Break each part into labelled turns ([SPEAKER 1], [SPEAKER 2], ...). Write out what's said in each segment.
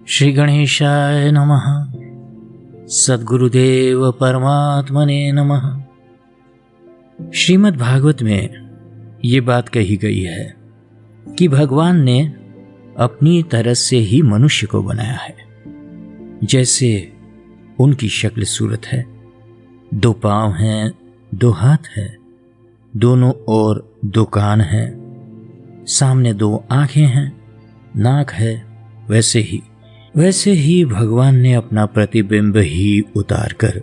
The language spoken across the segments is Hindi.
[SPEAKER 1] श्री गणेशाय नमः। सद्गुरुदेव परमात्मने नमः। श्रीमद् भागवत में ये बात कही गई है कि भगवान ने अपनी तरह से ही मनुष्य को बनाया है। जैसे उनकी शक्ल सूरत है, 2 पांव हैं, 2 हाथ है, दोनों ओर 2 कान है, सामने 2 आंखें हैं, नाक है। वैसे ही भगवान ने अपना प्रतिबिंब ही उतारकर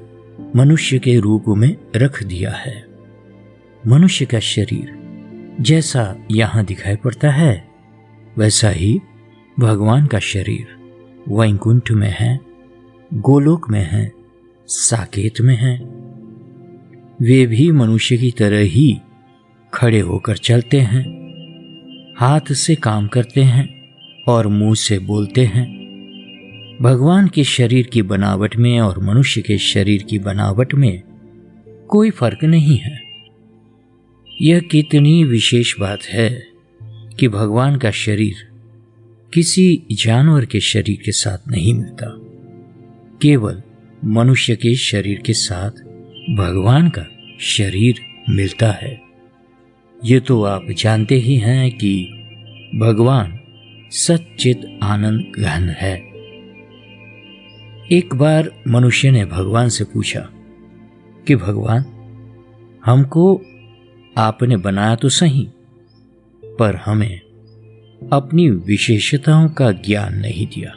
[SPEAKER 1] मनुष्य के रूप में रख दिया है। मनुष्य का शरीर जैसा यहाँ दिखाई पड़ता है, वैसा ही भगवान का शरीर वैकुंठ में है, गोलोक में है, साकेत में है। वे भी मनुष्य की तरह ही खड़े होकर चलते हैं, हाथ से काम करते हैं और मुंह से बोलते हैं। भगवान के शरीर की बनावट में और मनुष्य के शरीर की बनावट में कोई फर्क नहीं है। यह कितनी विशेष बात है कि भगवान का शरीर किसी जानवर के शरीर के साथ नहीं मिलता, केवल मनुष्य के शरीर के साथ भगवान का शरीर मिलता है। ये तो आप जानते ही हैं कि भगवान सच्चित आनंद घन है। एक बार मनुष्य ने भगवान से पूछा कि भगवान, हमको आपने बनाया तो सही, पर हमें अपनी विशेषताओं का ज्ञान नहीं दिया।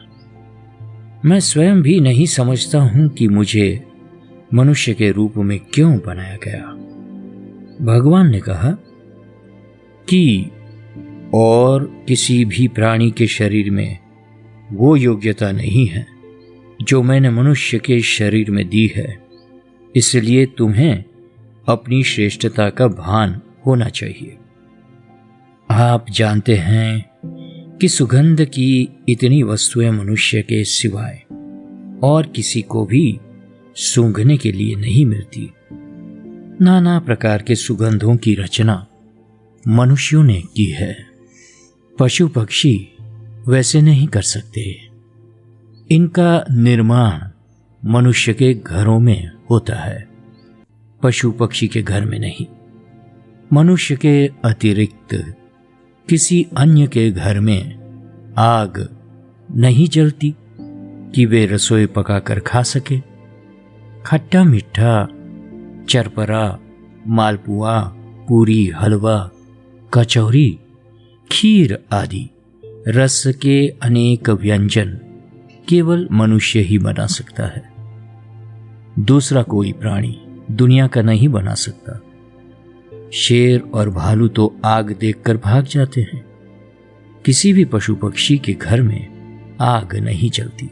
[SPEAKER 1] मैं स्वयं भी नहीं समझता हूं कि मुझे मनुष्य के रूप में क्यों बनाया गया। भगवान ने कहा कि और किसी भी प्राणी के शरीर में वो योग्यता नहीं है जो मैंने मनुष्य के शरीर में दी है, इसलिए तुम्हें अपनी श्रेष्ठता का भान होना चाहिए। आप जानते हैं कि सुगंध की इतनी वस्तुएं मनुष्य के सिवाय और किसी को भी सूंघने के लिए नहीं मिलती। नाना प्रकार के सुगंधों की रचना मनुष्यों ने की है। पशु पक्षी वैसे नहीं कर सकते। इनका निर्माण मनुष्य के घरों में होता है, पशु पक्षी के घर में नहीं। मनुष्य के अतिरिक्त किसी अन्य के घर में आग नहीं जलती कि वे रसोई पकाकर खा सके। खट्टा मीठा, चरपरा, मालपुआ, पूरी, हलवा, कचौरी, खीर आदि रस के अनेक व्यंजन केवल मनुष्य ही बना सकता है। दूसरा कोई प्राणी दुनिया का नहीं बना सकता। शेर और भालू तो आग देखकर भाग जाते हैं। किसी भी पशु पक्षी के घर में आग नहीं जलती।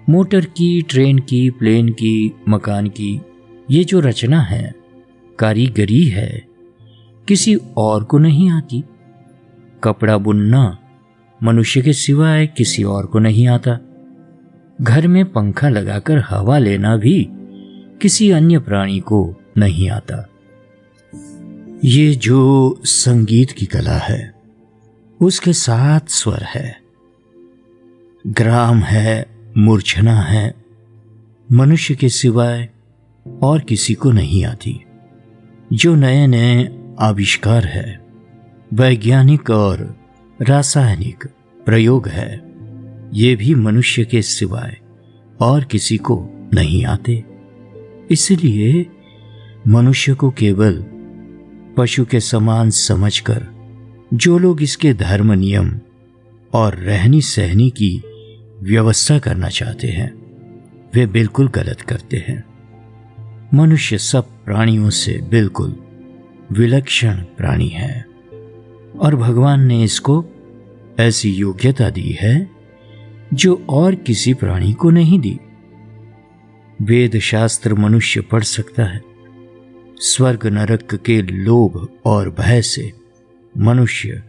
[SPEAKER 1] मोटर की, ट्रेन की, प्लेन की, मकान की ये जो रचना है, कारीगरी है, किसी और को नहीं आती। कपड़ा बुनना मनुष्य के सिवाय किसी और को नहीं आता। घर में पंखा लगाकर हवा लेना भी किसी अन्य प्राणी को नहीं आता। ये जो संगीत की कला है, उसके 7 स्वर है, ग्राम है, मूर्छना है, मनुष्य के सिवाय और किसी को नहीं आती। जो नए नए आविष्कार है, वैज्ञानिक और रासायनिक प्रयोग है, ये भी मनुष्य के सिवाय और किसी को नहीं आते। इसलिए मनुष्य को केवल पशु के समान समझकर जो लोग इसके धर्म, नियम और रहनी सहनी की व्यवस्था करना चाहते हैं, वे बिल्कुल गलत करते हैं। मनुष्य सब प्राणियों से बिल्कुल विलक्षण प्राणी है और भगवान ने इसको ऐसी योग्यता दी है जो और किसी प्राणी को नहीं दी। वेद शास्त्र मनुष्य पढ़ सकता है। स्वर्ग नरक के लोभ और भय से मनुष्य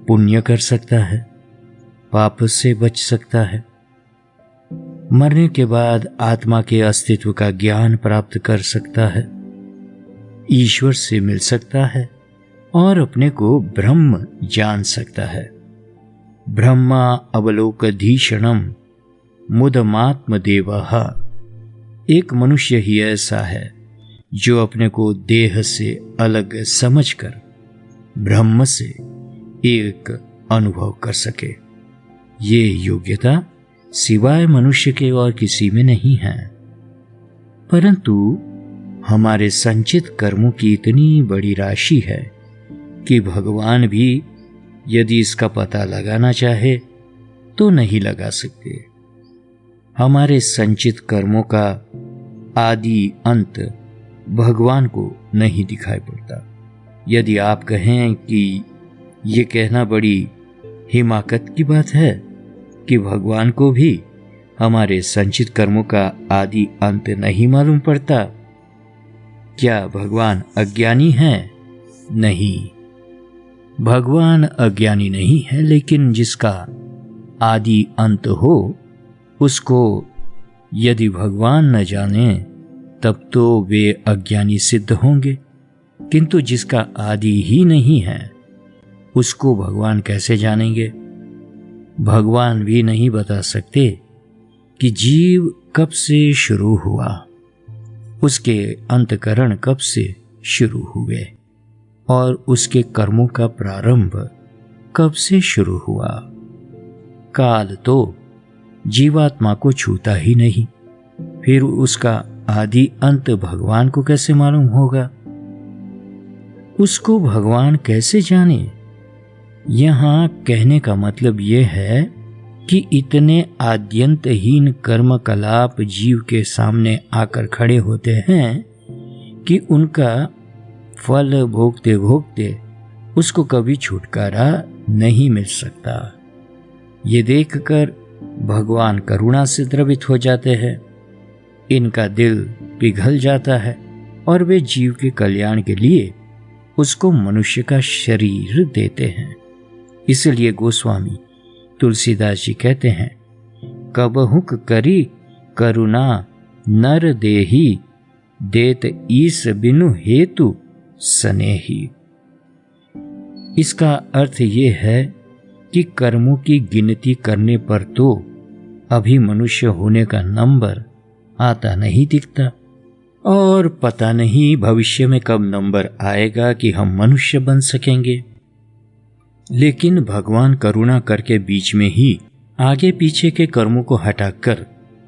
[SPEAKER 1] पुण्य कर सकता है, पाप से बच सकता है, मरने के बाद आत्मा के अस्तित्व का ज्ञान प्राप्त कर सकता है, ईश्वर से मिल सकता है और अपने को ब्रह्म जान सकता है। ब्रह्मा अवलोकधीषणम मुदमात्म देवः। एक मनुष्य ही ऐसा है जो अपने को देह से अलग समझकर ब्रह्म से एक अनुभव कर सके। ये योग्यता सिवाय मनुष्य के और किसी में नहीं है, परंतु हमारे संचित कर्मों की इतनी बड़ी राशि है कि भगवान भी यदि इसका पता लगाना चाहे तो नहीं लगा सकते। हमारे संचित कर्मों का आदि अंत भगवान को नहीं दिखाई पड़ता। यदि आप कहें कि ये कहना बड़ी हिमाकत की बात है कि भगवान को भी हमारे संचित कर्मों का आदि अंत नहीं मालूम पड़ता, क्या भगवान अज्ञानी है? नहीं, भगवान अज्ञानी नहीं है, लेकिन जिसका आदि अंत हो उसको यदि भगवान न जाने तब तो वे अज्ञानी सिद्ध होंगे, किंतु जिसका आदि ही नहीं है उसको भगवान कैसे जानेंगे? भगवान भी नहीं बता सकते कि जीव कब से शुरू हुआ, उसके अंतकरण कब से शुरू हुए और उसके कर्मों का प्रारंभ कब से शुरू हुआ। काल तो जीवात्मा को छूता ही नहीं, फिर उसका आदि अंत भगवान को कैसे मालूम होगा? उसको भगवान कैसे जाने? यहां कहने का मतलब यह है कि इतने आद्यंतहीन कर्मकलाप जीव के सामने आकर खड़े होते हैं कि उनका फल भोगते भोगते उसको कभी छुटकारा नहीं मिल सकता। ये देखकर भगवान करुणा से द्रवित हो जाते हैं, इनका दिल पिघल जाता है और वे जीव के कल्याण के लिए उसको मनुष्य का शरीर देते हैं। इसलिए गोस्वामी तुलसीदास जी कहते हैं, कबहुक करी करुणा नर देही, देत ईस बिनु हेतु सनेही। इसका अर्थ ये है कि कर्मों की गिनती करने पर तो अभी मनुष्य होने का नंबर आता नहीं दिखता, और पता नहीं भविष्य में कब नंबर आएगा कि हम मनुष्य बन सकेंगे। लेकिन भगवान करुणा करके बीच में ही आगे पीछे के कर्मों को हटाकर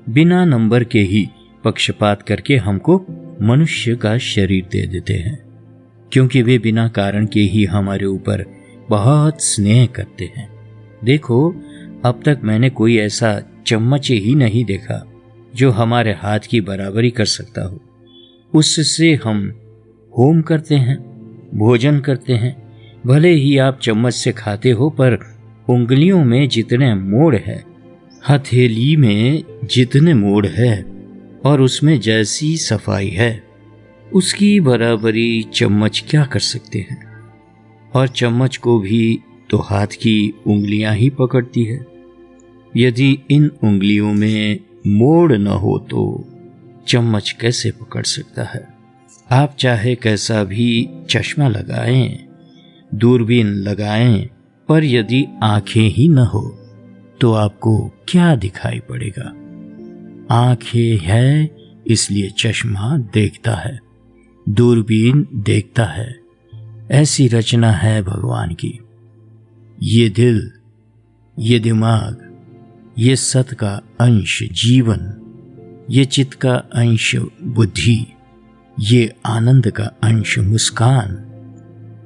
[SPEAKER 1] बिना नंबर के ही पक्षपात करके हमको मनुष्य का शरीर दे देते हैं, क्योंकि वे बिना कारण के ही हमारे ऊपर बहुत स्नेह करते हैं। देखो, अब तक मैंने कोई ऐसा चम्मच ही नहीं देखा जो हमारे हाथ की बराबरी कर सकता हो। उससे हम होम करते हैं, भोजन करते हैं। भले ही आप चम्मच से खाते हो, पर उंगलियों में जितने मोड़ है, हथेली में जितने मोड़ है और उसमें जैसी सफाई है, उसकी बराबरी चम्मच क्या कर सकते हैं। और चम्मच को भी तो हाथ की उंगलियां ही पकड़ती है। यदि इन उंगलियों में मोड़ न हो तो चम्मच कैसे पकड़ सकता है। आप चाहे कैसा भी चश्मा लगाएं, दूरबीन लगाएं, पर यदि आंखें ही न हो तो आपको क्या दिखाई पड़ेगा। आंखें है इसलिए चश्मा देखता है, दूरबीन देखता है। ऐसी रचना है भगवान की। ये दिल, ये दिमाग, ये सत का अंश जीवन, ये चित्त का अंश बुद्धि, ये आनंद का अंश मुस्कान,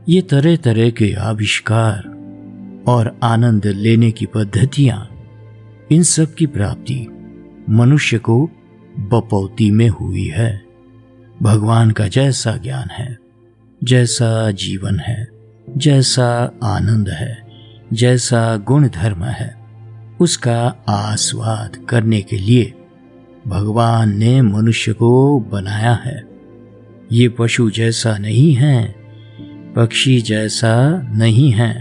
[SPEAKER 1] ये तरह तरह के आविष्कार और आनंद लेने की पद्धतियां, इन सब की प्राप्ति मनुष्य को बपौती में हुई है। भगवान का जैसा ज्ञान है, जैसा जीवन है, जैसा आनंद है, जैसा गुण धर्म है, उसका आस्वाद करने के लिए भगवान ने मनुष्य को बनाया है। ये पशु जैसा नहीं है, पक्षी जैसा नहीं है,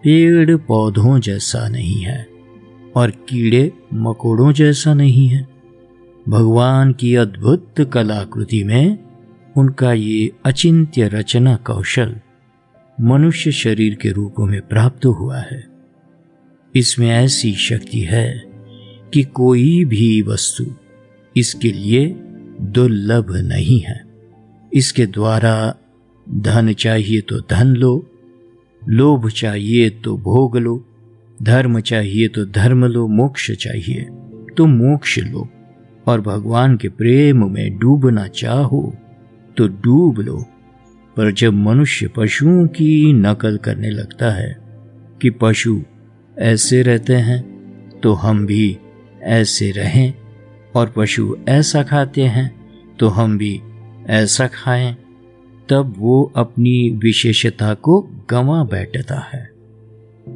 [SPEAKER 1] पेड़ पौधों जैसा नहीं है और कीड़े मकोड़ों जैसा नहीं है। भगवान की अद्भुत कलाकृति में उनका ये अचिंत्य रचना कौशल मनुष्य शरीर के रूपों में प्राप्त हुआ है। इसमें ऐसी शक्ति है कि कोई भी वस्तु इसके लिए दुर्लभ नहीं है। इसके द्वारा धन चाहिए तो धन लो, लोभ चाहिए तो भोग लो, धर्म चाहिए तो धर्म लो, मोक्ष चाहिए तो मोक्ष लो, और भगवान के प्रेम में डूबना चाहो तो डूब लो। पर जब मनुष्य पशुओं की नकल करने लगता है कि पशु ऐसे रहते हैं तो हम भी ऐसे रहें, और पशु ऐसा खाते हैं तो हम भी ऐसा खाएं, तब वो अपनी विशेषता को गंवा बैठता है।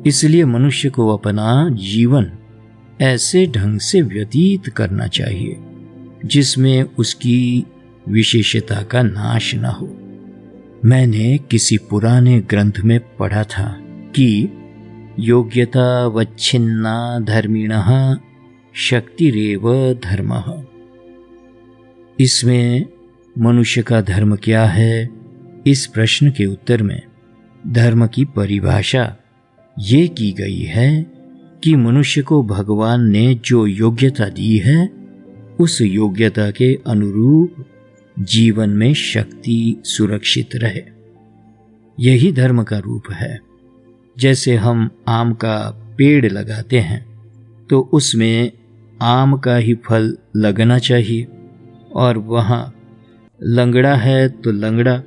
[SPEAKER 1] इसलिए मनुष्य को अपना जीवन ऐसे ढंग से व्यतीत करना चाहिए जिसमें उसकी विशेषता का नाश न हो। मैंने किसी पुराने ग्रंथ में पढ़ा था कि योग्यता वच्छिन्ना धर्मिणः शक्तिरेव धर्मः। इसमें मनुष्य का धर्म क्या है, इस प्रश्न के उत्तर में धर्म की परिभाषा ये की गई है कि मनुष्य को भगवान ने जो योग्यता दी है उस योग्यता के अनुरूप जीवन में शक्ति सुरक्षित रहे। यही धर्म का रूप है। जैसे हम आम का पेड़ लगाते हैं तो उसमें आम का ही फल लगना चाहिए, और वहाँ लंगड़ा है तो लंगड़ा,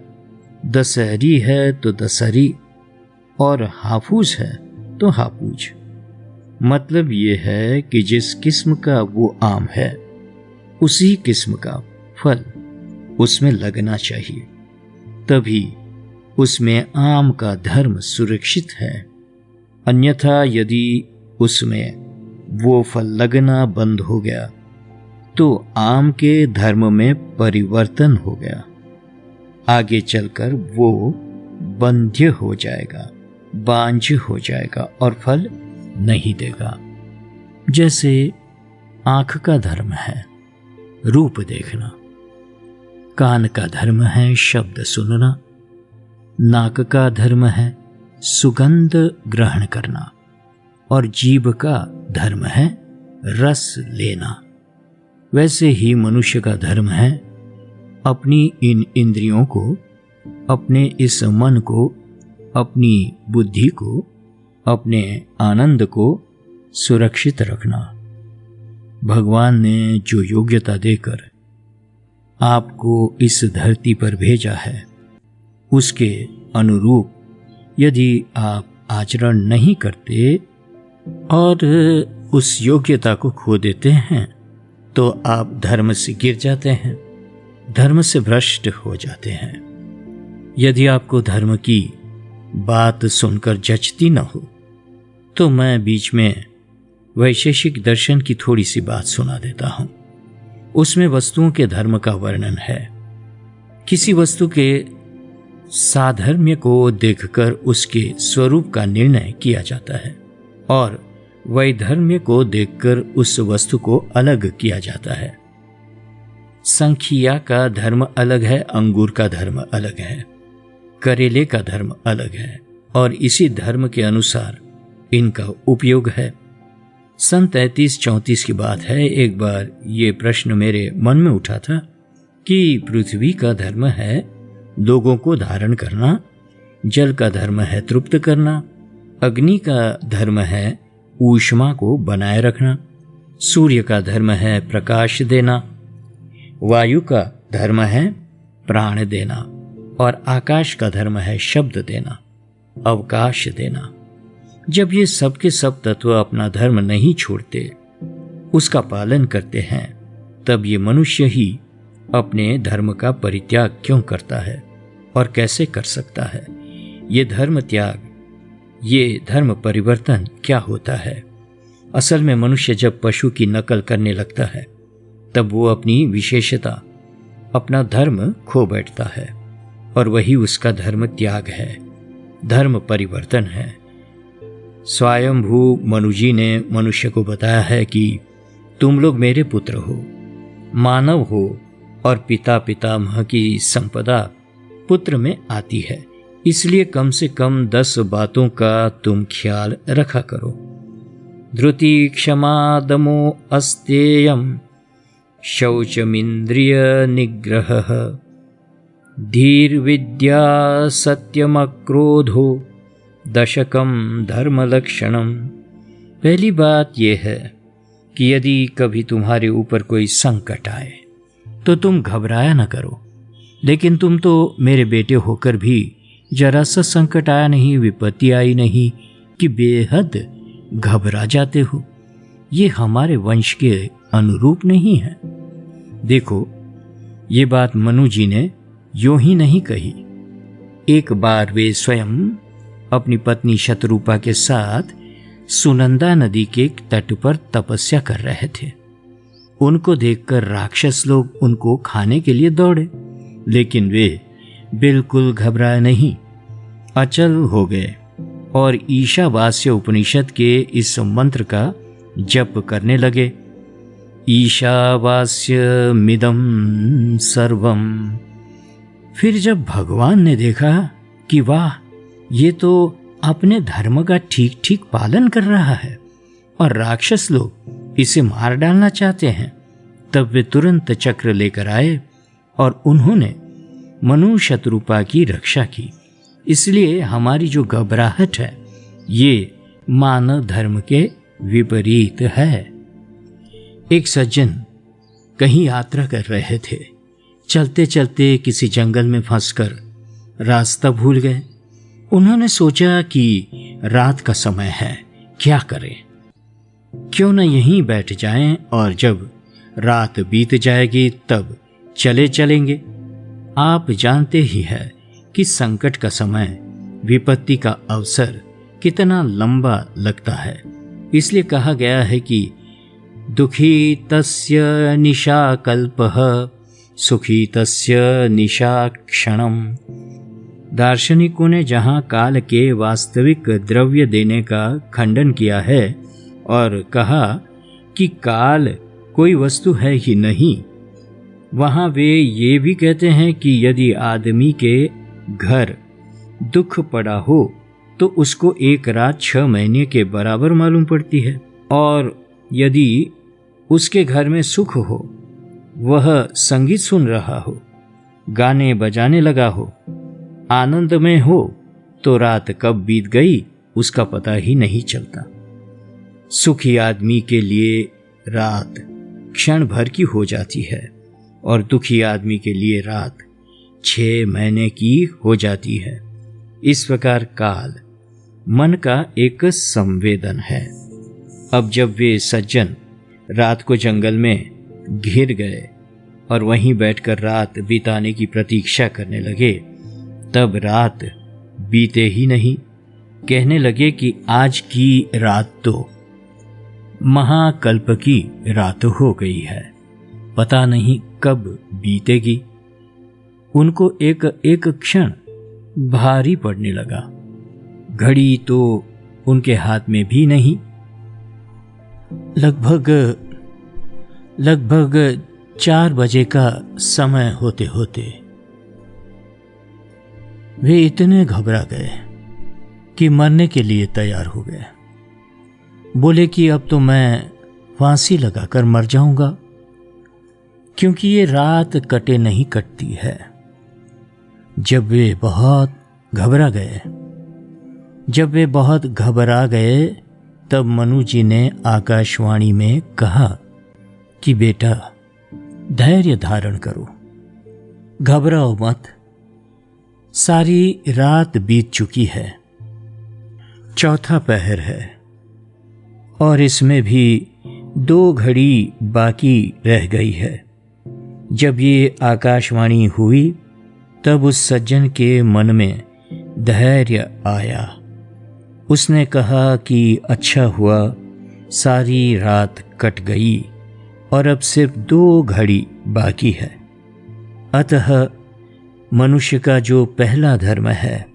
[SPEAKER 1] दशहरी है तो दशहरी, और हाफूज है तो हाफूज। मतलब ये है कि जिस किस्म का वो आम है उसी किस्म का फल उसमें लगना चाहिए, तभी उसमें आम का धर्म सुरक्षित है। अन्यथा यदि उसमें वो फल लगना बंद हो गया तो आम के धर्म में परिवर्तन हो गया। आगे चलकर वो बंध्य हो जाएगा, बांझ हो जाएगा और फल नहीं देगा। जैसे आंख का धर्म है रूप देखना, कान का धर्म है शब्द सुनना, नाक का धर्म है सुगंध ग्रहण करना, और जीभ का धर्म है रस लेना। वैसे ही मनुष्य का धर्म है अपनी इन इंद्रियों को, अपने इस मन को, अपनी बुद्धि को, अपने आनंद को सुरक्षित रखना। भगवान ने जो योग्यता देकर आपको इस धरती पर भेजा है उसके अनुरूप यदि आप आचरण नहीं करते और उस योग्यता को खो देते हैं तो आप धर्म से गिर जाते हैं, धर्म से भ्रष्ट हो जाते हैं। यदि आपको धर्म की बात सुनकर जचती न हो तो मैं बीच में वैशेषिक दर्शन की थोड़ी सी बात सुना देता हूं। उसमें वस्तुओं के धर्म का वर्णन है। किसी वस्तु के साधर्म्य को देखकर उसके स्वरूप का निर्णय किया जाता है और वैधर्म्य को देखकर उस वस्तु को अलग किया जाता है। संखिया का धर्म अलग है, अंगूर का धर्म अलग है, करेले का धर्म अलग है, और इसी धर्म के अनुसार इनका उपयोग है। सन 33-34 की बात है। एक बार ये प्रश्न मेरे मन में उठा था कि पृथ्वी का धर्म है लोगों को धारण करना, जल का धर्म है तृप्त करना, अग्नि का धर्म है ऊष्मा को बनाए रखना, सूर्य का धर्म है प्रकाश देना, वायु का धर्म है प्राण देना, और आकाश का धर्म है शब्द देना, अवकाश देना। जब ये सब के सब तत्व अपना धर्म नहीं छोड़ते, उसका पालन करते हैं, तब ये मनुष्य ही अपने धर्म का परित्याग क्यों करता है और कैसे कर सकता है? ये धर्म त्याग, ये धर्म परिवर्तन क्या होता है? असल में मनुष्य जब पशु की नकल करने लगता है तब वो अपनी विशेषता, अपना धर्म खो बैठता है, और वही उसका धर्म त्याग है, धर्म परिवर्तन है। स्वयंभू मनुजी ने मनुष्य को बताया है कि तुम लोग मेरे पुत्र हो, मानव हो, और पिता पितामह की संपदा पुत्र में आती है, इसलिए कम से कम 10 बातों का तुम ख्याल रखा करो। धृति क्षमा दमो अस्तेयं शौचमिंद्रिय निग्रहः धीर्विद्या सत्यमक्रोधो दशकम धर्मलक्षणम। पहली बात यह है कि यदि कभी तुम्हारे ऊपर कोई संकट आए तो तुम घबराया न करो। लेकिन तुम तो मेरे बेटे होकर भी जरा सा संकट आया नहीं, विपत्ति आई नहीं कि बेहद घबरा जाते हो। ये हमारे वंश के अनुरूप नहीं है। देखो, ये बात मनु जी ने यूं ही नहीं कही। एक बार वे स्वयं अपनी पत्नी शतरूपा के साथ सुनंदा नदी के तट पर तपस्या कर रहे थे। उनको देखकर राक्षस लोग उनको खाने के लिए दौड़े, लेकिन वे बिल्कुल घबराए नहीं, अचल हो गए और ईशावास्य उपनिषद के इस मंत्र का जप करने लगे। ईशावास्य मिदं सर्वम। फिर जब भगवान ने देखा कि वाह, ये तो अपने धर्म का ठीक ठीक पालन कर रहा है और राक्षस लोग इसे मार डालना चाहते हैं, तब वे तुरंत चक्र लेकर आए और उन्होंने मनु शतरूपा की रक्षा की। इसलिए हमारी जो घबराहट है ये मानव धर्म के विपरीत है। एक सज्जन कहीं यात्रा कर रहे थे। चलते चलते किसी जंगल में फंसकर रास्ता भूल गए। उन्होंने सोचा कि रात का समय है, क्या करें, क्यों न यहीं बैठ जाएं और जब रात बीत जाएगी तब चले चलेंगे। आप जानते ही हैं कि संकट का समय, विपत्ति का अवसर कितना लंबा लगता है। इसलिए कहा गया है कि दुखी तस्य निशा कल्पः सुखी तस्य निशा क्षणम। दार्शनिकों ने जहां काल के वास्तविक द्रव्य देने का खंडन किया है और कहा कि काल कोई वस्तु है ही नहीं, वहां वे ये भी कहते हैं कि यदि आदमी के घर दुख पड़ा हो तो उसको एक रात 6 महीने के बराबर मालूम पड़ती है, और यदि उसके घर में सुख हो, वह संगीत सुन रहा हो, गाने बजाने लगा हो, आनंद में हो, तो रात कब बीत गई उसका पता ही नहीं चलता। सुखी आदमी के लिए रात क्षण भर की हो जाती है और दुखी आदमी के लिए रात 6 महीने की हो जाती है। इस प्रकार काल मन का एक संवेदन है। अब जब वे सज्जन रात को जंगल में घिर गए और वहीं बैठकर रात बिताने की प्रतीक्षा करने लगे, तब रात बीते ही नहीं। कहने लगे कि आज की रात तो महाकल्प की रात हो गई है, पता नहीं कब बीतेगी। उनको एक एक क्षण भारी पड़ने लगा। घड़ी तो उनके हाथ में भी नहीं। लगभग 4 बजे का समय होते होते वे इतने घबरा गए कि मरने के लिए तैयार हो गए। बोले कि अब तो मैं फांसी लगाकर मर जाऊंगा, क्योंकि ये रात कटे नहीं कटती है। जब वे बहुत घबरा गए तब मनु जी ने आकाशवाणी में कहा कि बेटा, धैर्य धारण करो, घबराओ मत। सारी रात बीत चुकी है, 4था पहर है और इसमें भी 2 घड़ी बाकी रह गई है। जब ये आकाशवाणी हुई तब उस सज्जन के मन में धैर्य आया। उसने कहा कि अच्छा हुआ, सारी रात कट गई और अब सिर्फ 2 घड़ी बाकी है। अतः मनुष्य का जो पहला धर्म है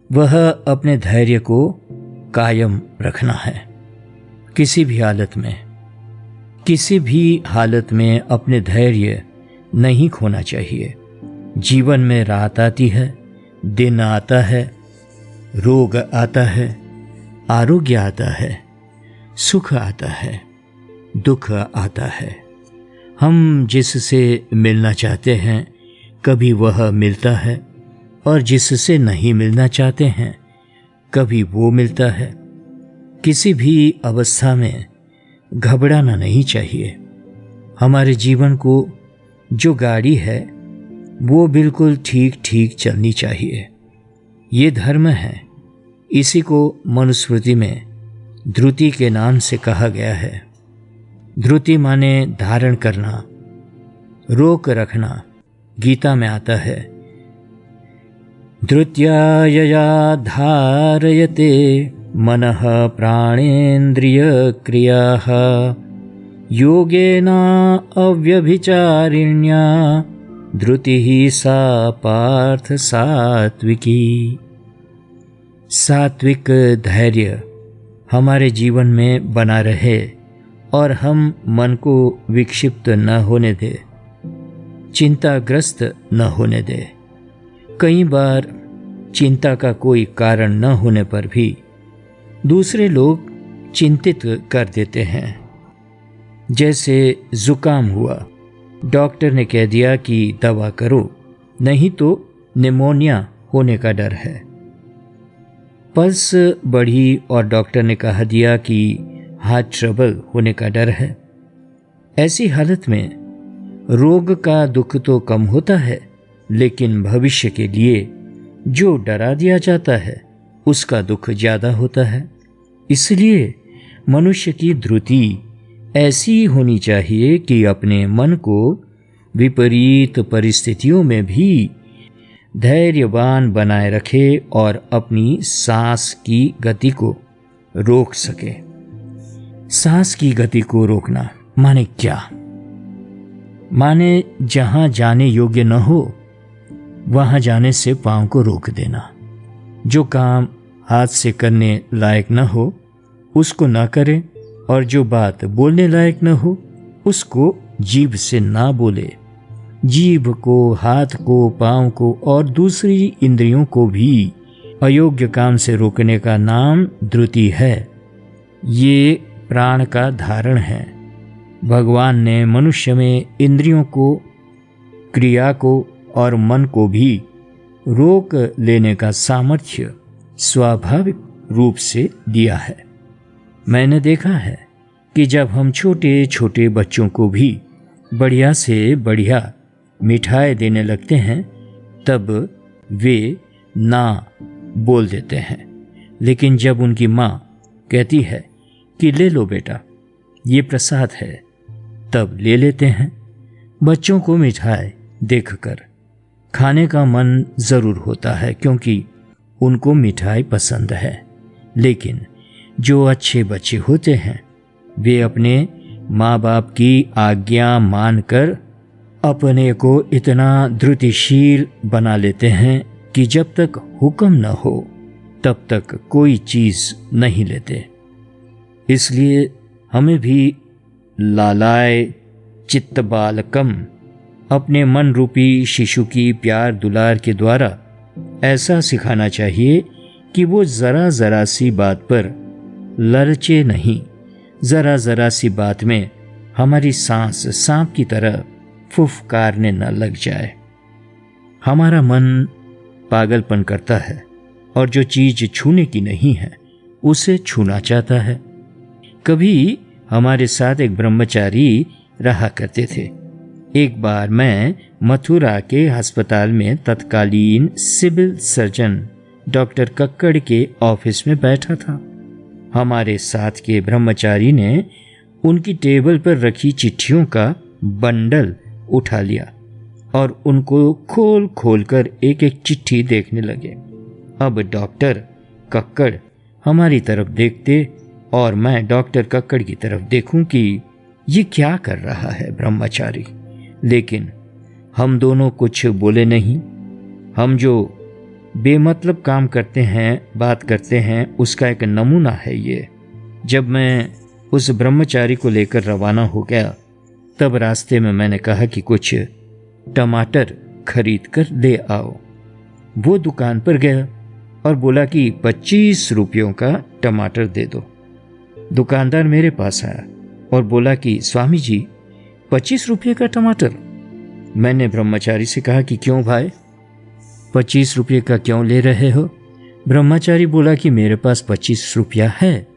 [SPEAKER 1] वह अपने धैर्य को कायम रखना है। किसी भी हालत में अपने धैर्य नहीं खोना चाहिए। जीवन में रात आती है, दिन आता है, रोग आता है, आरोग्य आता है, सुख आता है, दुख आता है। हम जिससे मिलना चाहते हैं कभी वह मिलता है, और जिससे नहीं मिलना चाहते हैं कभी वो मिलता है। किसी भी अवस्था में घबराना नहीं चाहिए। हमारे जीवन को जो गाड़ी है वो बिल्कुल ठीक ठीक चलनी चाहिए। ये धर्म है। इसी को मनुस्मृति में ध्रुति के नाम से कहा गया है। ध्रुति माने धारण करना, रोक रखना। गीता में आता है, धृत्या यया धारयते मनः प्राणेन्द्रिय क्रियाः योगेना अव्यभिचारिण्या धृतिः सा पार्थ सात्विकी। सात्विक धैर्य हमारे जीवन में बना रहे और हम मन को विक्षिप्त न होने दे, चिंताग्रस्त न होने दे। कई बार चिंता का कोई कारण न होने पर भी दूसरे लोग चिंतित कर देते हैं। जैसे जुकाम हुआ, डॉक्टर ने कह दिया कि दवा करो, नहीं तो निमोनिया होने का डर है। पल्स बढ़ी और डॉक्टर ने कहा दिया कि हार्ट ट्रबल होने का डर है। ऐसी हालत में रोग का दुख तो कम होता है, लेकिन भविष्य के लिए जो डरा दिया जाता है उसका दुख ज्यादा होता है। इसलिए मनुष्य की धृति ऐसी होनी चाहिए कि अपने मन को विपरीत परिस्थितियों में भी धैर्यवान बनाए रखे और अपनी सांस की गति को रोक सके। सांस की गति को रोकना माने क्या? माने जहां जाने योग्य न हो वहां जाने से पांव को रोक देना। जो काम हाथ से करने लायक न हो उसको न करें, और जो बात बोलने लायक न हो उसको जीभ से ना बोले। जीभ को, हाथ को, पांव को और दूसरी इंद्रियों को भी अयोग्य काम से रोकने का नाम धृति है। ये प्राण का धारण है। भगवान ने मनुष्य में इंद्रियों को, क्रिया को और मन को भी रोक लेने का सामर्थ्य स्वाभाविक रूप से दिया है। मैंने देखा है कि जब हम छोटे छोटे बच्चों को भी बढ़िया से बढ़िया मिठाई देने लगते हैं तब वे ना बोल देते हैं, लेकिन जब उनकी माँ कहती है कि ले लो बेटा ये प्रसाद है, तब ले लेते हैं। बच्चों को मिठाई देखकर खाने का मन जरूर होता है क्योंकि उनको मिठाई पसंद है, लेकिन जो अच्छे बच्चे होते हैं वे अपने माँ बाप की आज्ञा मानकर अपने को इतना धृतिशील बना लेते हैं कि जब तक हुक्म न हो तब तक कोई चीज नहीं लेते। इसलिए हमें भी लालाय चित्त बालकम अपने मन रूपी शिशु की प्यार दुलार के द्वारा ऐसा सिखाना चाहिए कि वो जरा जरा सी बात पर ललचे नहीं, जरा जरा सी बात में हमारी सांस सांप की तरह फुफकारने न लग जाए। हमारा मन पागलपन करता है और जो चीज छूने की नहीं है उसे छूना चाहता है। कभी हमारे साथ एक ब्रह्मचारी रहा करते थे। एक बार मैं मथुरा के अस्पताल में तत्कालीन सिविल सर्जन डॉक्टर कक्कड़ के ऑफिस में बैठा था। हमारे साथ के ब्रह्मचारी ने उनकी टेबल पर रखी चिट्ठियों का बंडल उठा लिया और उनको खोल खोल कर एक एक चिट्ठी देखने लगे। अब डॉक्टर कक्कड़ हमारी तरफ देखते और मैं डॉक्टर कक्कड़ की तरफ देखूं कि ये क्या कर रहा है ब्रह्मचारी, लेकिन हम दोनों कुछ बोले नहीं। हम जो बेमतलब काम करते हैं, बात करते हैं, उसका एक नमूना है ये। जब मैं उस ब्रह्मचारी को लेकर रवाना हो गया तब रास्ते में मैंने कहा कि कुछ टमाटर खरीद कर ले आओ। वो दुकान पर गया और बोला कि 25 रुपयों का टमाटर दे दो। दुकानदार मेरे पास आया और बोला कि स्वामी जी 25 रुपये का टमाटर। मैंने ब्रह्मचारी से कहा कि क्यों भाई, 25 रुपये का क्यों ले रहे हो? ब्रह्मचारी बोला कि मेरे पास 25 रुपया है,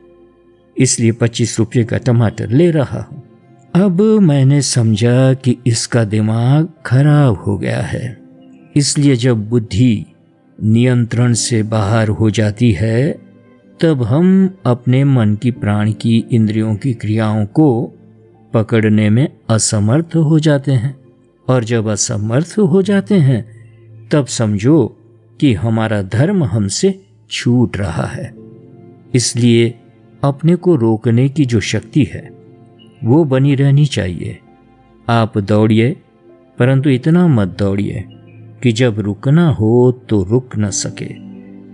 [SPEAKER 1] इसलिए 25 रुपये का टमाटर ले रहा हूं। अब मैंने समझा कि इसका दिमाग खराब हो गया है, इसलिए जब बुद्धि नियंत्रण से बाहर हो जाती है तब हम अपने मन की, प्राण की, इंद्रियों की क्रियाओं को पकड़ने में असमर्थ हो जाते हैं। और जब असमर्थ हो जाते हैं तब समझो कि हमारा धर्म हमसे छूट रहा है। इसलिए अपने को रोकने की जो शक्ति है वो बनी रहनी चाहिए। आप दौड़िए, परंतु इतना मत दौड़िए कि जब रुकना हो तो रुक न सके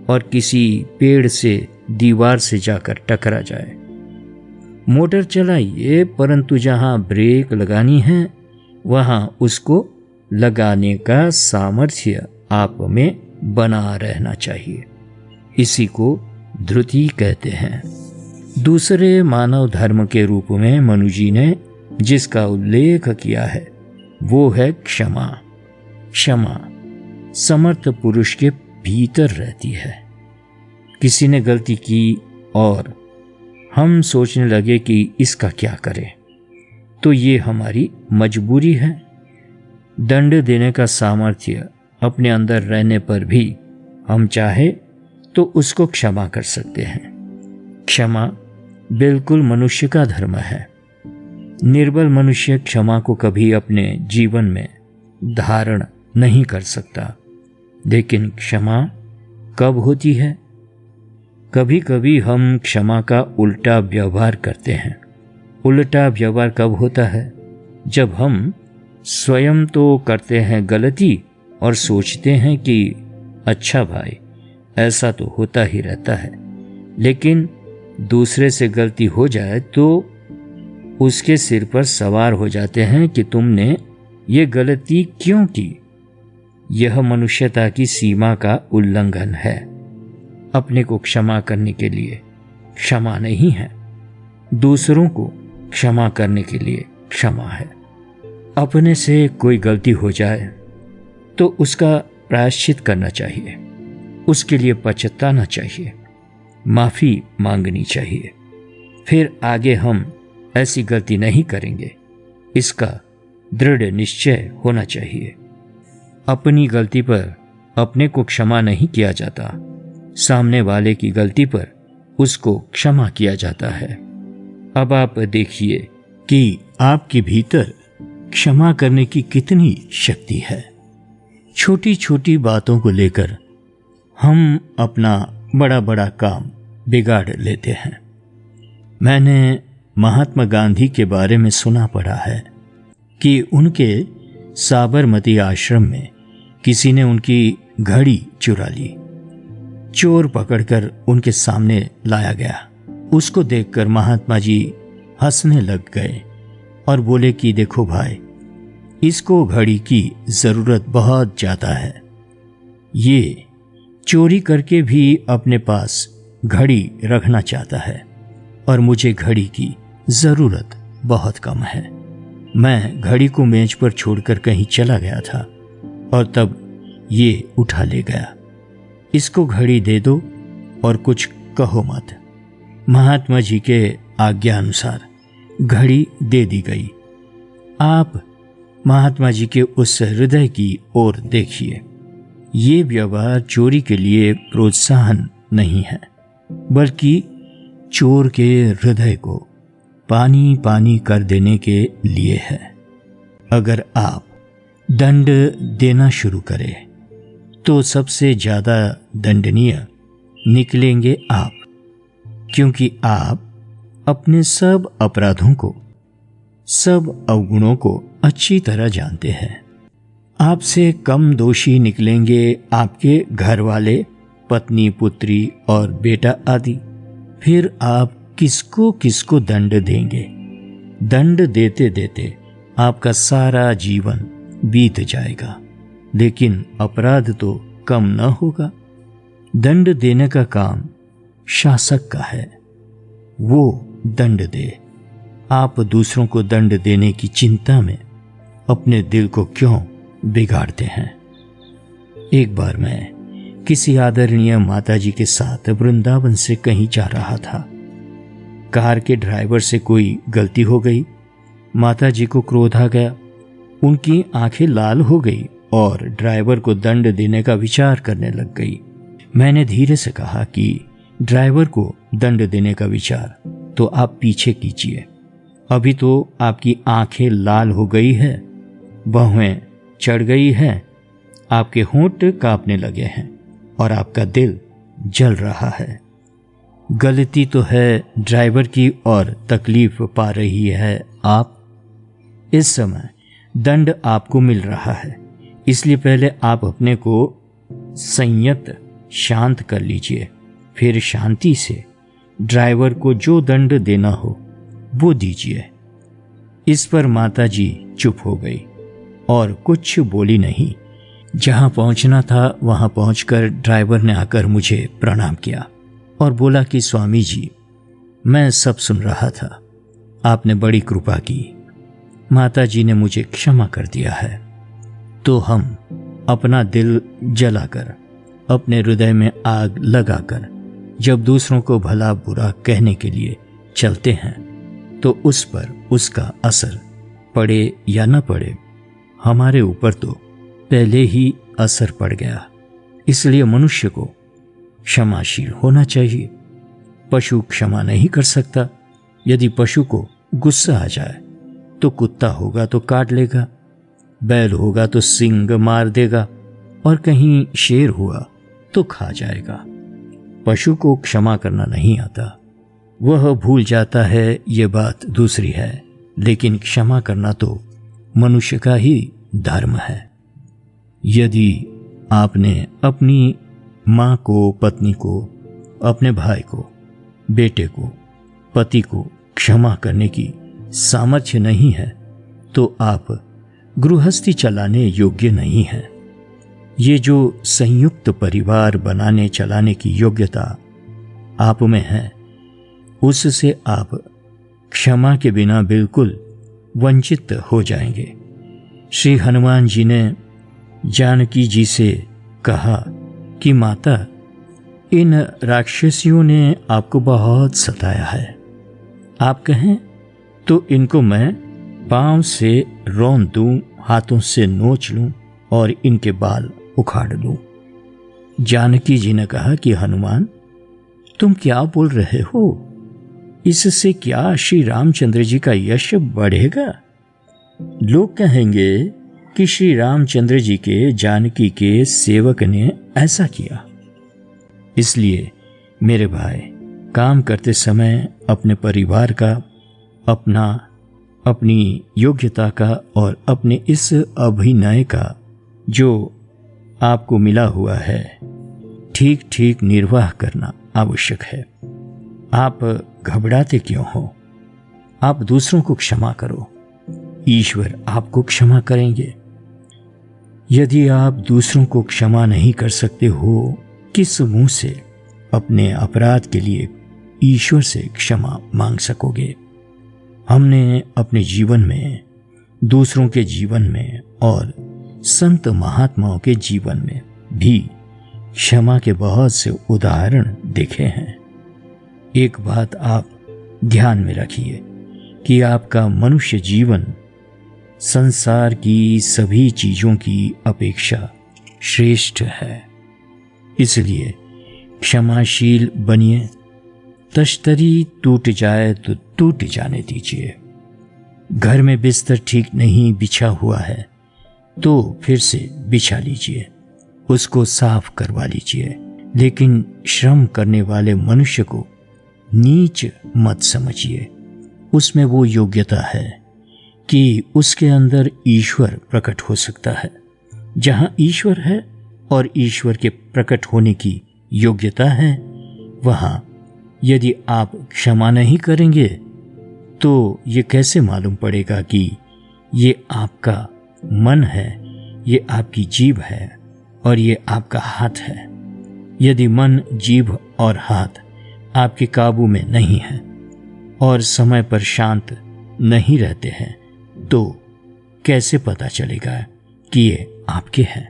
[SPEAKER 1] और किसी पेड़ से, दीवार से जाकर टकरा जाए। मोटर चलाइए, परंतु जहां ब्रेक लगानी है वहां उसको लगाने का सामर्थ्य आप में बना रहना चाहिए। इसी को धृति कहते हैं। दूसरे मानव धर्म के रूप में मनु जी ने जिसका उल्लेख किया है वो है क्षमा। क्षमा समर्थ पुरुष के भीतर रहती है। किसी ने गलती की और हम सोचने लगे कि इसका क्या करें, तो ये हमारी मजबूरी है। दंड देने का सामर्थ्य अपने अंदर रहने पर भी हम चाहे तो उसको क्षमा कर सकते हैं। क्षमा बिल्कुल मनुष्य का धर्म है। निर्बल मनुष्य क्षमा को कभी अपने जीवन में धारण नहीं कर सकता। लेकिन क्षमा कब होती है? कभी कभी हम क्षमा का उल्टा व्यवहार करते हैं। उल्टा व्यवहार कब होता है? जब हम स्वयं तो करते हैं गलती और सोचते हैं कि अच्छा भाई, ऐसा तो होता ही रहता है, लेकिन दूसरे से गलती हो जाए तो उसके सिर पर सवार हो जाते हैं कि तुमने ये गलती क्यों की। यह मनुष्यता की सीमा का उल्लंघन है। अपने को क्षमा करने के लिए क्षमा नहीं है, दूसरों को क्षमा करने के लिए क्षमा है। अपने से कोई गलती हो जाए तो उसका प्रायश्चित करना चाहिए, उसके लिए पछताना चाहिए, माफी मांगनी चाहिए। फिर आगे हम ऐसी गलती नहीं करेंगे, इसका दृढ़ निश्चय होना चाहिए। अपनी गलती पर अपने को क्षमा नहीं किया जाता, सामने वाले की गलती पर उसको क्षमा किया जाता है। अब आप देखिए कि आपके भीतर क्षमा करने की कितनी शक्ति है। छोटी छोटी बातों को लेकर हम अपना बड़ा बड़ा काम बिगाड़ लेते हैं। मैंने महात्मा गांधी के बारे में सुना पड़ा है कि उनके साबरमती आश्रम में किसी ने उनकी घड़ी चुरा ली। चोर पकड़कर उनके सामने लाया गया। उसको देखकर महात्मा जी हंसने लग गए और बोले कि देखो भाई, इसको घड़ी की जरूरत बहुत ज्यादा है। ये चोरी करके भी अपने पास घड़ी रखना चाहता है और मुझे घड़ी की जरूरत बहुत कम है। मैं घड़ी को मेज पर छोड़कर कहीं चला गया था और तब ये उठा ले गया। इसको घड़ी दे दो और कुछ कहो मत। महात्मा जी के आज्ञा अनुसार घड़ी दे दी गई। आप महात्मा जी के उस हृदय की ओर देखिए। ये व्यवहार चोरी के लिए प्रोत्साहन नहीं है, बल्कि चोर के हृदय को पानी पानी कर देने के लिए है। अगर आप दंड देना शुरू करें तो सबसे ज्यादा दंडनीय निकलेंगे आप, क्योंकि आप अपने सब अपराधों को, सब अवगुणों को अच्छी तरह जानते हैं। आपसे कम दोषी निकलेंगे आपके घर वाले, पत्नी, पुत्री और बेटा आदि। फिर आप किसको किसको दंड देंगे? दंड देते देते आपका सारा जीवन बीत जाएगा, लेकिन अपराध तो कम न होगा। दंड देने का काम शासक का है। वो दंड दे। आप दूसरों को दंड देने की चिंता में अपने दिल को क्यों बिगाड़ते हैं? एक बार मैं किसी आदरणीय माताजी के साथ वृंदावन से कहीं जा रहा था। कार के ड्राइवर से कोई गलती हो गई। माताजी को क्रोध आ गया। उनकी आंखें लाल हो गई और ड्राइवर को दंड देने का विचार करने लग गई। मैंने धीरे से कहा कि ड्राइवर को दंड देने का विचार तो आप पीछे कीजिए। अभी तो आपकी आंखें लाल हो गई है, भौहें चढ़ गई है, आपके होंठ कांपने लगे हैं और आपका दिल जल रहा है। गलती तो है ड्राइवर की और तकलीफ पा रही है आप। इस समय दंड आपको मिल रहा है, इसलिए पहले आप अपने को संयत शांत कर लीजिए, फिर शांति से ड्राइवर को जो दंड देना हो वो दीजिए। इस पर माताजी चुप हो गई और कुछ बोली नहीं। जहां पहुंचना था वहां पहुंचकर ड्राइवर ने आकर मुझे प्रणाम किया और बोला कि स्वामी जी, मैं सब सुन रहा था, आपने बड़ी कृपा की, माताजी ने मुझे क्षमा कर दिया है। तो हम अपना दिल जलाकर, अपने हृदय में आग लगाकर जब दूसरों को भला बुरा कहने के लिए चलते हैं तो उस पर उसका असर पड़े या न पड़े, हमारे ऊपर तो पहले ही असर पड़ गया। इसलिए मनुष्य को क्षमाशील होना चाहिए। पशु क्षमा नहीं कर सकता। यदि पशु को गुस्सा आ जाए तो कुत्ता होगा तो काट लेगा, बैल होगा तो सींग मार देगा और कहीं शेर हुआ तो खा जाएगा। पशु को क्षमा करना नहीं आता, वह भूल जाता है, ये बात दूसरी है, लेकिन क्षमा करना तो मनुष्य का ही धर्म है। यदि आपने अपनी माँ को, पत्नी को, अपने भाई को, बेटे को, पति को क्षमा करने की सामर्थ्य नहीं है तो आप गृहस्थी चलाने योग्य नहीं है। ये जो संयुक्त परिवार बनाने चलाने की योग्यता आप में है, उससे आप क्षमा के बिना बिल्कुल वंचित हो जाएंगे। श्री हनुमान जी ने जानकी जी से कहा कि माता, इन राक्षसियों ने आपको बहुत सताया है, आप कहें तो इनको मैं पांव से रौंद दूं, हाथों से नोच लूं और इनके बाल उखाड़ लूं। जानकी जी ने कहा कि हनुमान, तुम क्या बोल रहे हो? इससे क्या श्री रामचंद्र जी का यश बढ़ेगा? लोग कहेंगे कि श्री रामचंद्र जी के जानकी के सेवक ने ऐसा किया। इसलिए मेरे भाई, काम करते समय अपने परिवार का, अपनी योग्यता का और अपने इस अभिनय का जो आपको मिला हुआ है, ठीक ठीक निर्वाह करना आवश्यक है। आप घबराते क्यों हो? आप दूसरों को क्षमा करो, ईश्वर आपको क्षमा करेंगे। यदि आप दूसरों को क्षमा नहीं कर सकते हो, किस मुंह से अपने अपराध के लिए ईश्वर से क्षमा मांग सकोगे? हमने अपने जीवन में, दूसरों के जीवन में और संत महात्माओं के जीवन में भी क्षमा के बहुत से उदाहरण देखे हैं। एक बात आप ध्यान में रखिए कि आपका मनुष्य जीवन संसार की सभी चीजों की अपेक्षा श्रेष्ठ है। इसलिए क्षमाशील बनिए। तश्तरी टूट जाए तो टूट जाने दीजिए। घर में बिस्तर ठीक नहीं बिछा हुआ है तो फिर से बिछा लीजिए, उसको साफ करवा लीजिए, लेकिन श्रम करने वाले मनुष्य को नीच मत समझिए। उसमें वो योग्यता है कि उसके अंदर ईश्वर प्रकट हो सकता है। जहां ईश्वर है और ईश्वर के प्रकट होने की योग्यता है, वहां यदि आप क्षमा नहीं करेंगे तो ये कैसे मालूम पड़ेगा कि ये आपका मन है, ये आपकी जीभ है और ये आपका हाथ है। यदि मन, जीभ और हाथ आपके काबू में नहीं है और समय पर शांत नहीं रहते हैं तो कैसे पता चलेगा कि ये आपके हैं?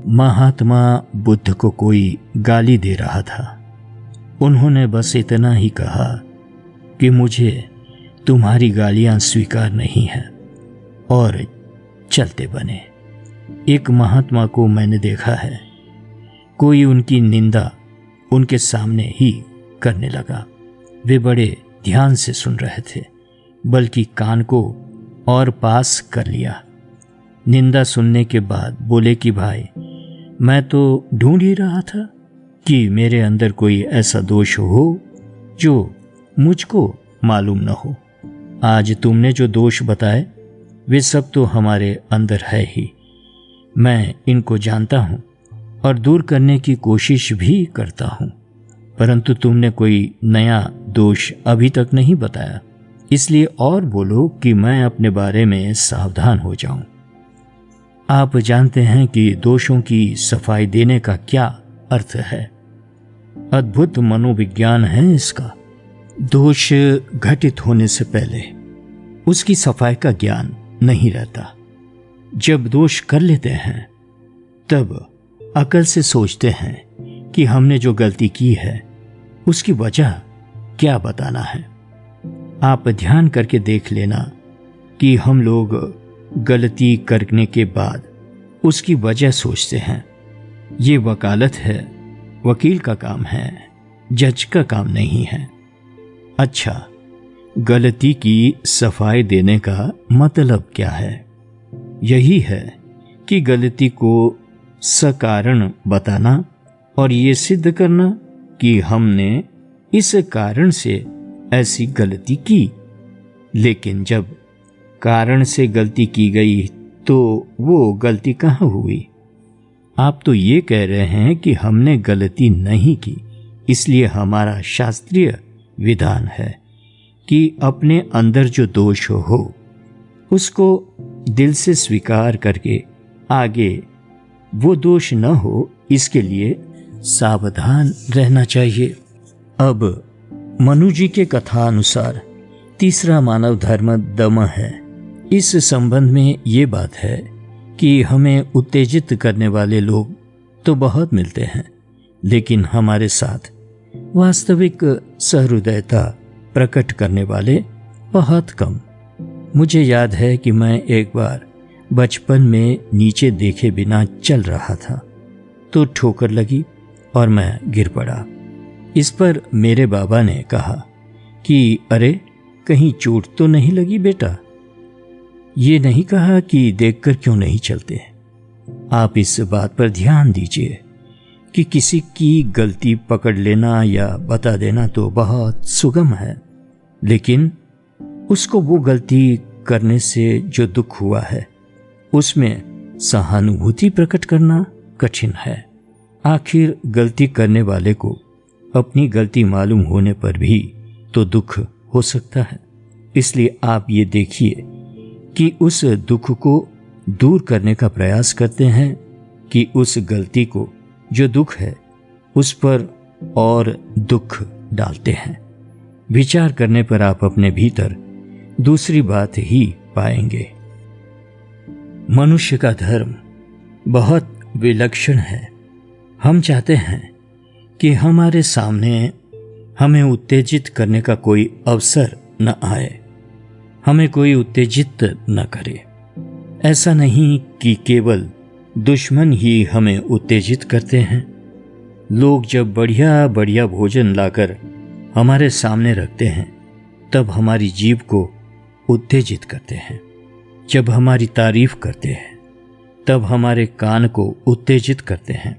[SPEAKER 1] महात्मा बुद्ध को कोई गाली दे रहा था। उन्होंने बस इतना ही कहा कि मुझे तुम्हारी गालियां स्वीकार नहीं हैं, और चलते बने। एक महात्मा को मैंने देखा है, कोई उनकी निंदा उनके सामने ही करने लगा। वे बड़े ध्यान से सुन रहे थे, बल्कि कान को और पास कर लिया। निंदा सुनने के बाद बोले कि भाई, मैं तो ढूंढ ही रहा था कि मेरे अंदर कोई ऐसा दोष हो जो मुझको मालूम न हो। आज तुमने जो दोष बताए वे सब तो हमारे अंदर है ही। मैं इनको जानता हूं और दूर करने की कोशिश भी करता हूं, परंतु तुमने कोई नया दोष अभी तक नहीं बताया, इसलिए और बोलो कि मैं अपने बारे में सावधान हो जाऊं। आप जानते हैं कि दोषों की सफाई देने का क्या अर्थ है। अद्भुत मनोविज्ञान है इसका। दोष घटित होने से पहले उसकी सफाई का ज्ञान नहीं रहता। जब दोष कर लेते हैं तब अकल से सोचते हैं कि हमने जो गलती की है उसकी वजह क्या बताना है। आप ध्यान करके देख लेना कि हम लोग गलती करने के बाद उसकी वजह सोचते हैं। ये वकालत है, वकील का काम है, जज का काम नहीं है। अच्छा, गलती की सफाई देने का मतलब क्या है? यही है कि गलती को सकारण बताना और ये सिद्ध करना कि हमने इस कारण से ऐसी गलती की। लेकिन जब कारण से गलती की गई तो वो गलती कहाँ हुई? आप तो ये कह रहे हैं कि हमने गलती नहीं की, इसलिए हमारा शास्त्रीय विधान है कि अपने अंदर जो दोष हो उसको दिल से स्वीकार करके आगे वो दोष न हो, इसके लिए सावधान रहना चाहिए। अब मनु जी के कथा अनुसार तीसरा मानव धर्म दम है। इस संबंध में ये बात है कि हमें उत्तेजित करने वाले लोग तो बहुत मिलते हैं, लेकिन हमारे साथ वास्तविक सहृदयता प्रकट करने वाले बहुत कम। मुझे याद है कि मैं एक बार बचपन में नीचे देखे बिना चल रहा था तो ठोकर लगी और मैं गिर पड़ा। इस पर मेरे बाबा ने कहा कि अरे, कहीं चोट तो नहीं लगी बेटा? ये नहीं कहा कि देखकर क्यों नहीं चलते। आप इस बात पर ध्यान दीजिए कि किसी की गलती पकड़ लेना या बता देना तो बहुत सुगम है, लेकिन उसको वो गलती करने से जो दुख हुआ है उसमें सहानुभूति प्रकट करना कठिन है। आखिर गलती करने वाले को अपनी गलती मालूम होने पर भी तो दुख हो सकता है। इसलिए आप ये देखिए कि उस दुख को दूर करने का प्रयास करते हैं कि उस गलती को जो दुख है उस पर और दुख डालते हैं। विचार करने पर आप अपने भीतर दूसरी बात ही पाएंगे। मनुष्य का धर्म बहुत विलक्षण है। हम चाहते हैं कि हमारे सामने हमें उत्तेजित करने का कोई अवसर न आए, हमें कोई उत्तेजित न करे। ऐसा नहीं कि केवल दुश्मन ही हमें उत्तेजित करते हैं। लोग जब बढ़िया बढ़िया भोजन लाकर हमारे सामने रखते हैं तब हमारी जीभ को उत्तेजित करते हैं। जब हमारी तारीफ करते हैं तब हमारे कान को उत्तेजित करते हैं,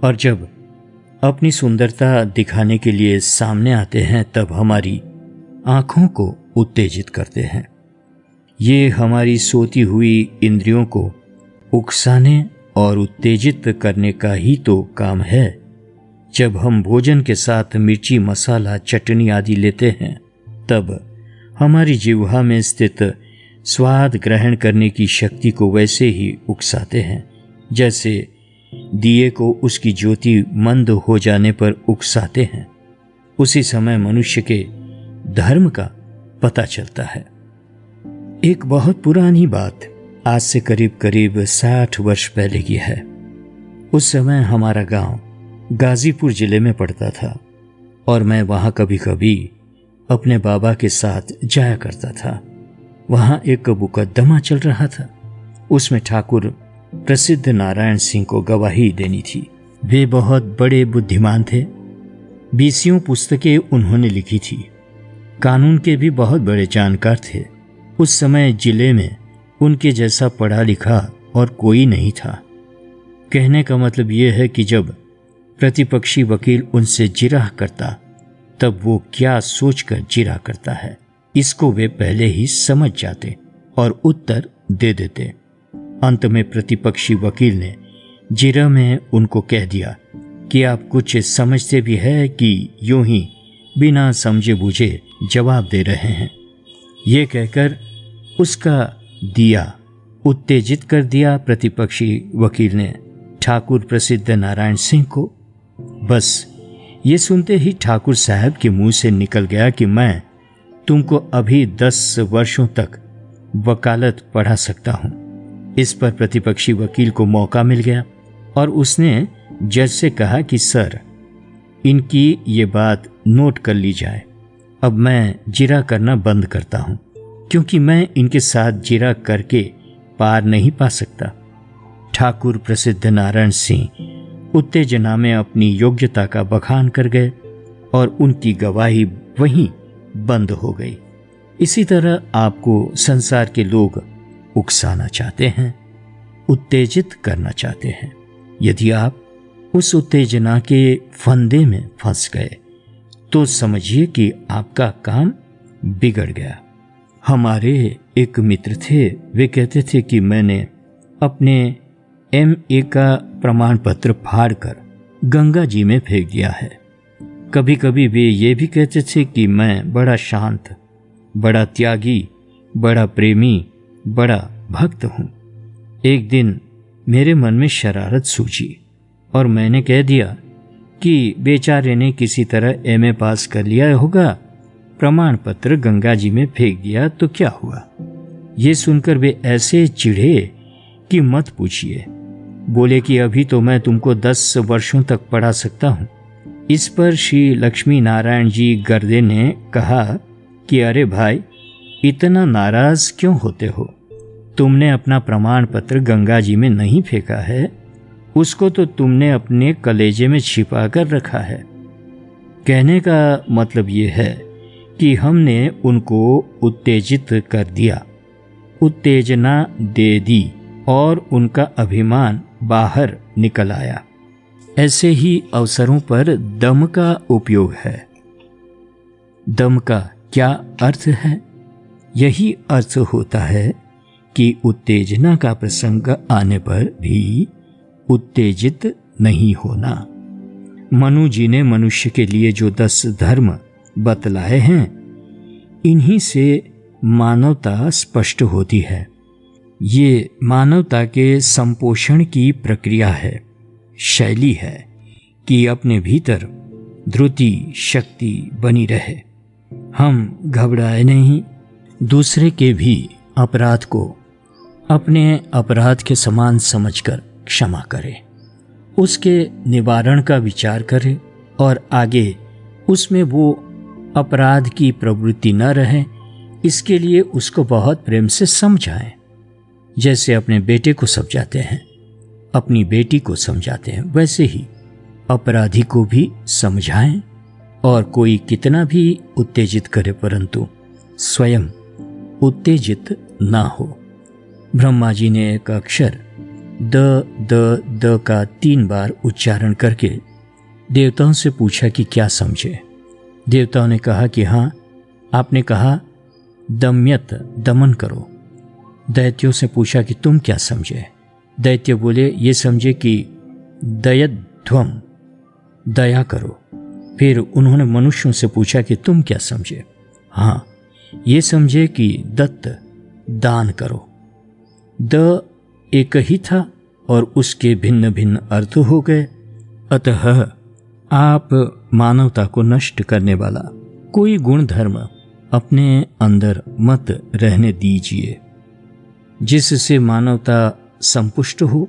[SPEAKER 1] और जब अपनी सुंदरता दिखाने के लिए सामने आते हैं तब हमारी आंखों को उत्तेजित करते हैं। ये हमारी सोती हुई इंद्रियों को उकसाने और उत्तेजित करने का ही तो काम है। जब हम भोजन के साथ मिर्ची, मसाला, चटनी आदि लेते हैं तब हमारी जिह्वा में स्थित स्वाद ग्रहण करने की शक्ति को वैसे ही उकसाते हैं जैसे दिए को उसकी ज्योति मंद हो जाने पर उकसाते हैं। उसी समय मनुष्य के धर्म का पता चलता है। एक बहुत पुरानी बात आज से करीब करीब 60 वर्ष पहले की है। उस समय हमारा गांव गाजीपुर जिले में पड़ता था और मैं वहां कभी कभी अपने बाबा के साथ जाया करता था। वहां एक मुकदमा चल रहा था। उसमें ठाकुर प्रसिद्ध नारायण सिंह को गवाही देनी थी। वे बहुत बड़े बुद्धिमान थे। 20 पुस्तकें उन्होंने लिखी थी। कानून के भी बहुत बड़े जानकार थे। उस समय जिले में उनके जैसा पढ़ा लिखा और कोई नहीं था। कहने का मतलब यह है कि जब प्रतिपक्षी वकील उनसे जिरह करता तब वो क्या सोचकर जिरह करता है, इसको वे पहले ही समझ जाते और उत्तर दे देते। अंत में प्रतिपक्षी वकील ने जिरह में उनको कह दिया कि आप कुछ समझते भी है कि यूं ही बिना समझे बूझे जवाब दे रहे हैं। ये कहकर उसका दिया उत्तेजित कर दिया प्रतिपक्षी वकील ने ठाकुर प्रसिद्ध नारायण सिंह को। बस ये सुनते ही ठाकुर साहब के मुंह से निकल गया कि मैं तुमको अभी 10 वर्षों तक वकालत पढ़ा सकता हूं। इस पर प्रतिपक्षी वकील को मौका मिल गया और उसने जज से कहा कि सर, इनकी ये बात नोट कर ली जाए। अब मैं जिरा करना बंद करता हूं क्योंकि मैं इनके साथ जिरा करके पार नहीं पा सकता। ठाकुर प्रसिद्ध नारायण सिंह उत्तेजना में अपनी योग्यता का बखान कर गए और उनकी गवाही वहीं बंद हो गई। इसी तरह आपको संसार के लोग उकसाना चाहते हैं, उत्तेजित करना चाहते हैं। यदि आप उस उत्तेजना के फंदे में फंस गए तो समझिए कि आपका काम बिगड़ गया। हमारे एक मित्र थे। वे कहते थे कि मैंने अपने MA का प्रमाण पत्र फाड़कर गंगा जी में फेंक दिया है। कभी कभी वे ये भी कहते थे कि मैं बड़ा शांत, बड़ा त्यागी, बड़ा प्रेमी, बड़ा भक्त हूं। एक दिन मेरे मन में शरारत सूझी और मैंने कह दिया कि बेचारे ने किसी तरह MA पास कर लिया होगा, प्रमाण पत्र गंगा जी में फेंक दिया तो क्या हुआ। ये सुनकर वे ऐसे चिढ़े कि मत पूछिए। बोले कि अभी तो मैं तुमको 10 वर्षों तक पढ़ा सकता हूं। इस पर श्री लक्ष्मी नारायण जी गर्दे ने कहा कि अरे भाई, इतना नाराज क्यों होते हो? तुमने अपना प्रमाण पत्र गंगा जी में नहीं फेंका है, उसको तो तुमने अपने कलेजे में छिपा कर रखा है। कहने का मतलब ये है कि हमने उनको उत्तेजित कर दिया, उत्तेजना दे दी और उनका अभिमान बाहर निकल आया। ऐसे ही अवसरों पर दम का उपयोग है। दम का क्या अर्थ है? यही अर्थ होता है कि उत्तेजना का प्रसंग आने पर भी उत्तेजित नहीं होना। मनु जी ने मनुष्य के लिए जो 10 धर्म बतलाए हैं, इन्हीं से मानवता स्पष्ट होती है। ये मानवता के संपोषण की प्रक्रिया है, शैली है कि अपने भीतर धृति शक्ति बनी रहे। हम घबराए नहीं, दूसरे के भी अपराध को अपने अपराध के समान समझकर क्षमा करें, उसके निवारण का विचार करें और आगे उसमें वो अपराध की प्रवृत्ति न रहे, इसके लिए उसको बहुत प्रेम से समझाएं। जैसे अपने बेटे को समझाते हैं, अपनी बेटी को समझाते हैं, वैसे ही अपराधी को भी समझाएं। और कोई कितना भी उत्तेजित करे परंतु स्वयं उत्तेजित ना हो। ब्रह्मा जी ने एक अक्षर द का 3 बार उच्चारण करके देवताओं से पूछा कि क्या समझे। देवताओं ने कहा कि हाँ, आपने कहा दम्यत, दमन करो। दैत्यों से पूछा कि तुम क्या समझे। दैत्य बोले ये समझे कि दयध्वम, दया करो। फिर उन्होंने मनुष्यों से पूछा कि तुम क्या समझे। हाँ, ये समझे कि दत्त, दान करो। द एक ही था और उसके भिन्न भिन्न अर्थ हो गए। अतः आप मानवता को नष्ट करने वाला कोई गुण धर्म अपने अंदर मत रहने दीजिए। जिससे मानवता संपुष्ट हो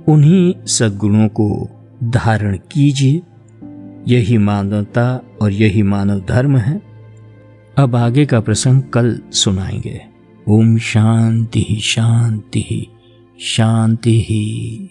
[SPEAKER 1] उन्हीं सद्गुणों को धारण कीजिए। यही मानवता और यही मानव धर्म है। अब आगे का प्रसंग कल सुनाएंगे। ओम शांति शांति शांति।